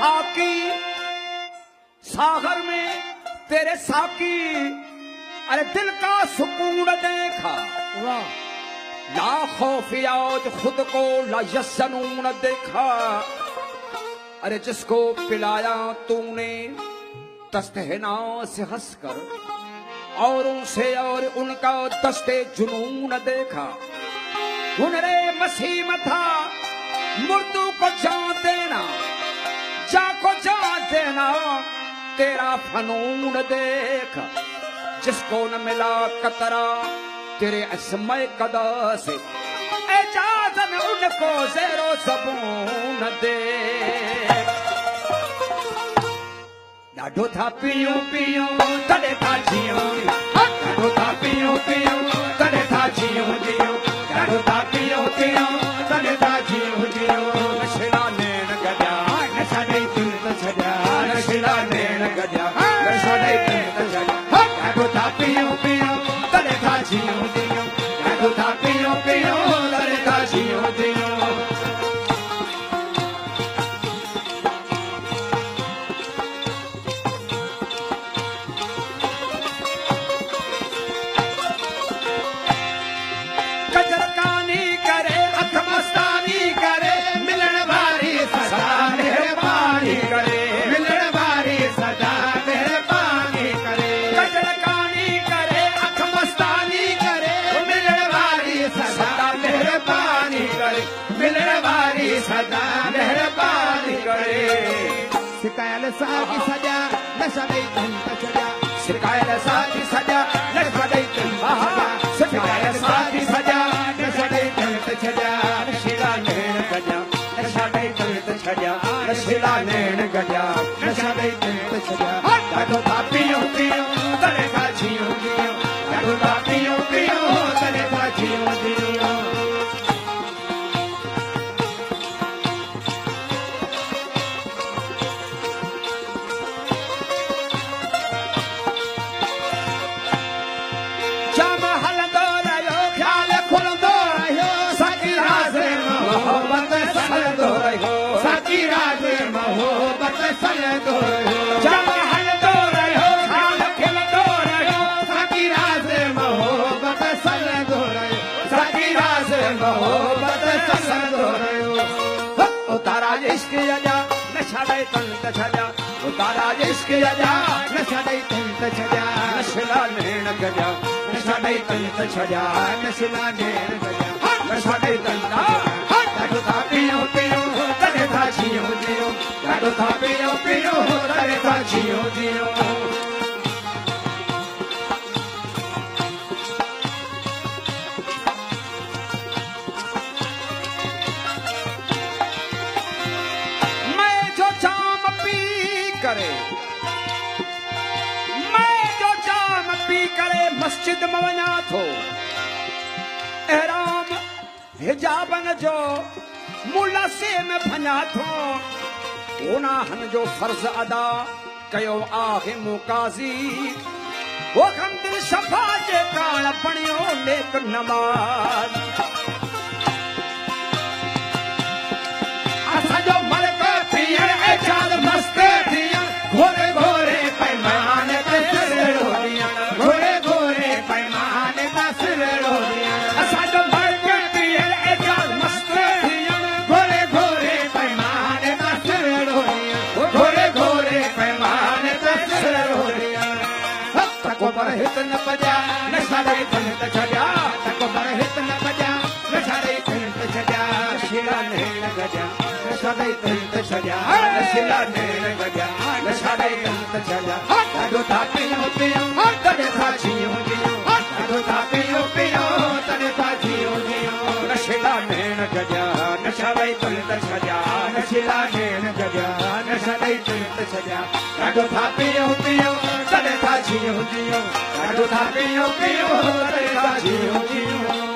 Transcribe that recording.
साकी सागर में तेरे साकी, अरे दिल का सुकून देखा, ला खौफियात खुद को ला यस्सनून देखा। अरे जिसको पिलाया तूने दस्तहना से हंसकर, और उनसे और उनका दस्ते जुनून देखा। हुनरे मसीह था मुर्दू को जान देना, जा को जान देना तेरा फनून देख। जिसको न मिला कतरा तेरे असमय कदा से, एजाजन उनको ज़ेरो ज़बून दे। ॾाढो था पियूं पियूं तॾहिं था जियूं, ॾाढो था पियूं पियूं तॾहिं था जियूं जियूं, ॾाढो था पियूं पियूं तॾहिं था जियूं जियूं। नशिला नैण गॾिया नशा ॾेई दिल त छॾिया, नशिला नैण गॾिया नशा ॾेई दिल त छॾिया। ॾाढो था पियूं पियूं तॾहिं था जियूं जियूं, ॾाढो था पियूं पियूं तॾहिं था जियूं जियूं। शिकायल साथी सजा नशा ॾेई दिल त छॾिया, शिकायल साथी सजा नशा ॾेई दिल त छॾिया, शिकायल साथी सजा नशा ॾेई दिल त छॾिया। नशीला नैण गॾिया नशा ॾेई दिल त छॾिया, नशीला नैण गॾिया नशा ॾेई दिल त छॾिया। ॾाढो था पियूं पियूं तॾहिं था जियूं जियूं, ॾाढो था पियूं पियूं तॾहिं था जियूं जियूं। जब हलंदो रहियो ख़्याल खिलंदो रहियो, साथी राज़ मोहब्बत सलंदो रहियो, साथी राज़ मोहब्बत सलंदो रहियो। उतारा इश्क जा नशा ॾेई दिल त छॾिया, उतारा इश्क जा नशा ॾेई दिल त छॾिया। नशिला नैण गॾिया नशा ॾेई दिल त छॾिया, नशिला नैण गॾिया नशा ॾेई दिल त छॾिया। ॾाढो था पियूं पियूं तॾहिं था जियूं जियूं, ॾाढो था पियूं पियूं तॾहिं था जियूं जियूं। मैं जो जाम पी करे, मैं जो जाम पी करे मस्जिद में वञा थो, एहराम हिजाबन जो मुला से में भञा थो। गुनाहन जो फर्ज अदा कयो आहे मुकाज़ी, वो कम दिल शफा जे कान बणियो नेक नमाज़। असांजो मलक थियण एजाज़ मस्त थियण, घोरे घोरे पैमाने ते सिरड़ो ॾियण, घोरे घोरे पैमाने ते सिरड़ो ॾियण। असांजो मलक थियण एजाज़ मस्त थियण, घोरे घोरे पैमाने ते सिरड़ो ॾियण, घोरे घोरे पैमाने ते सिरड़ो ॾियण। तको पर हित न पजा नशा ॾेई दिल त छॾिया, तको पर हित न पजा नशा ॾेई दिल त छॾिया। नशीला नैण गॾिया नशा ॾेई दिल त छॾिया, नशीला नैण गॾिया नशा ॾेई दिल त छॾिया। ॾाढो था पियूं पियूं तॾहिं था जियूं जियूं, ॾाढो था पियूं पियूं तॾहिं था जियूं जियूं। नशीला नैण गॾिया नशा ॾेई दिल त छॾिया, नशीला नैण गॾिया नशा ॾेई दिल त छॾिया। ॾाढो था पियूं पियूं तॾहिं था जियूं जियूं, ॾाढो था पियूं पियूं तॾहिं था जियूं जियूं।